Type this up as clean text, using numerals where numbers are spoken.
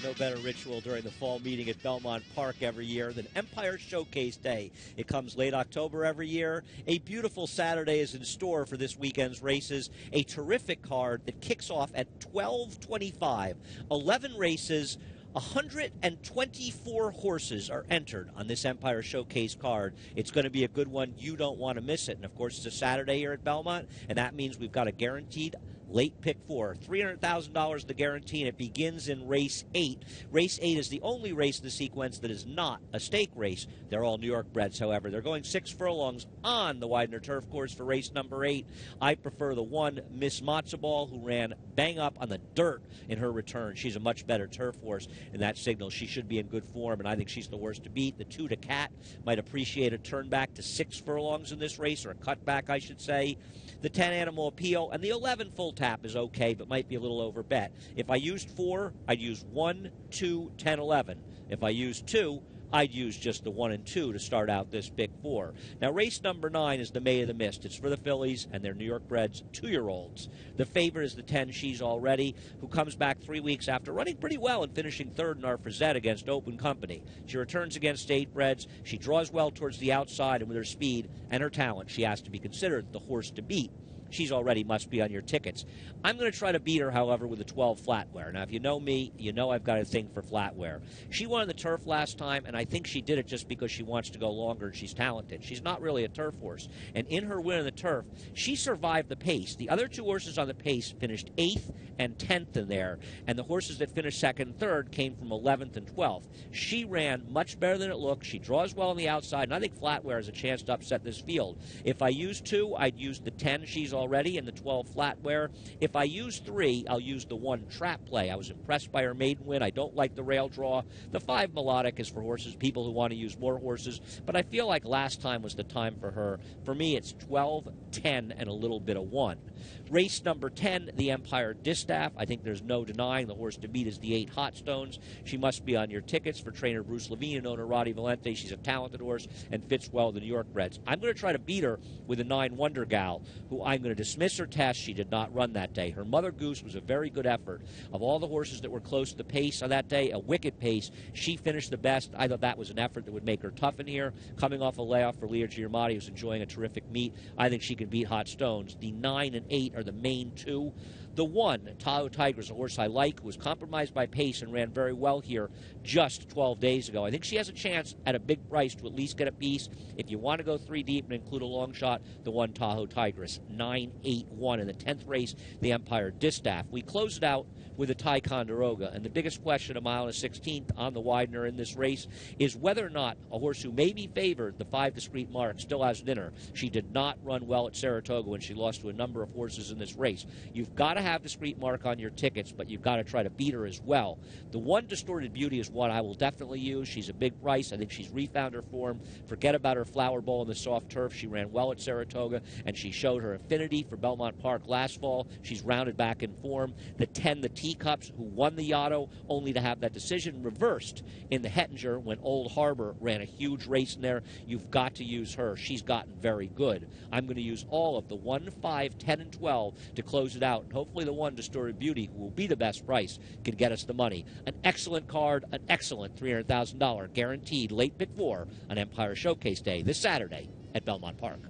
no better ritual during the fall meeting at Belmont Park every year than Empire Showcase Day. It comes late October every year. A beautiful Saturday is in store for this weekend's races. A terrific card that kicks off at 12:25. 11 races. 124 horses are entered on this Empire Showcase card. It's going to be a good one. You don't want to miss it. And, of course, it's a Saturday here at Belmont, and that means we've got a guaranteed late pick four. $300,000 the guarantee, and it begins in race 8. Race 8 is the only race in the sequence that is not a stake race. They're all New York breds, however. They're going 6 furlongs on the Widener Turf Course for race number 8. I prefer the 1, Miss Matzo who ran bang up on the dirt in her return. She's a much better turf horse in that signal. She should be in good form, and I think she's the worst to beat. The 2 to Cat might appreciate a turn back to 6 furlongs in this race, or a cutback, I should say. The 10 Animal Appeal, and the 11 Full Tap is okay, but might be a little over bet. If I used 4, I'd use 1, 2, 10, 11. If I used 2, I'd use just the 1 and 2 to start out this big 4. Now, race number 9 is the May of the Mist. It's for the fillies and their New York breds, 2-year-olds. The favorite is the 10 She's Already, who comes back 3 weeks after running pretty well and finishing 3rd in our Frazette against Open Company. She returns against 8 breds. She draws well towards the outside, and with her speed and her talent, she has to be considered the horse to beat. She's Already must be on your tickets. I'm going to try to beat her, however, with a 12 flatware. Now, if you know me, you know I've got a thing for flatware. She won the turf last time, and I think she did it just because she wants to go longer and she's talented. She's not really a turf horse. And in her win in the turf, she survived the pace. The other 2 horses on the pace finished 8th and 10th in there, and the horses that finished 2nd and 3rd came from 11th and 12th. She ran much better than it looked. She draws well on the outside, and I think flatware has a chance to upset this field. If I use 2, I'd use the 10 She's Already and the 12 flatware. If I use 3, I'll use the 1 Trap Play. I was impressed by her maiden win. I don't like the rail draw. The 5 Melodic is for horses, people who want to use more horses, but I feel like last time was the time for her. For me, it's 12, 10, and a little bit of 1. Race number 10, the Empire Distaff. I think there's no denying the horse to beat is the 8 Hot Stones. She must be on your tickets for trainer Bruce Levine and owner Roddy Valente. She's a talented horse and fits well with the New York breds. I'm going to try to beat her with a 9 Wonder Gal, who I'm going to dismiss her test. She did not run that day. Her Mother Goose was a very good effort. Of all the horses that were close to the pace on that day, a wicked pace, she finished the best. I thought that was an effort that would make her tough in here. Coming off a layoff for Leah Giamatti, who's enjoying a terrific meet, I think she can beat Hot Stones. The 9 and 8 are the main 2. The 1, Tahoe Tigress, a horse I like, who was compromised by pace and ran very well here just 12 days ago. I think she has a chance at a big price to at least get a piece. If you want to go 3 deep and include a long shot, the 1 Tahoe Tigress, 9-8-1. In the 10th race, the Empire Distaff. We close it out with a Ticonderoga, and the biggest question, a mile and a 16th on the Widener in this race, is whether or not a horse who may be favored, the 5 Discreet Mark, still has it in her. She did not run well at Saratoga when she lost to a number of horses in this race. You've got to have Discreet Mark on your tickets, but you've got to try to beat her as well. The 1 Distorted Beauty is one I will definitely use. She's a big price. I think she's refound her form. Forget about her Flower Bowl in the soft turf. She ran well at Saratoga, and she showed her affinity for Belmont Park last fall. She's rounded back in form. The 10, the Teacups, who won the Yotto, only to have that decision reversed in the Hettinger when Old Harbor ran a huge race in there. You've got to use her. She's gotten very good. I'm going to use all of the 1, 5, 10, and 12 to close it out, and hopefully the 1 Distorted Beauty, who will be the best price, can get us the money. An excellent card, an excellent $300,000 guaranteed late pick 4 on Empire Showcase Day this Saturday at Belmont Park.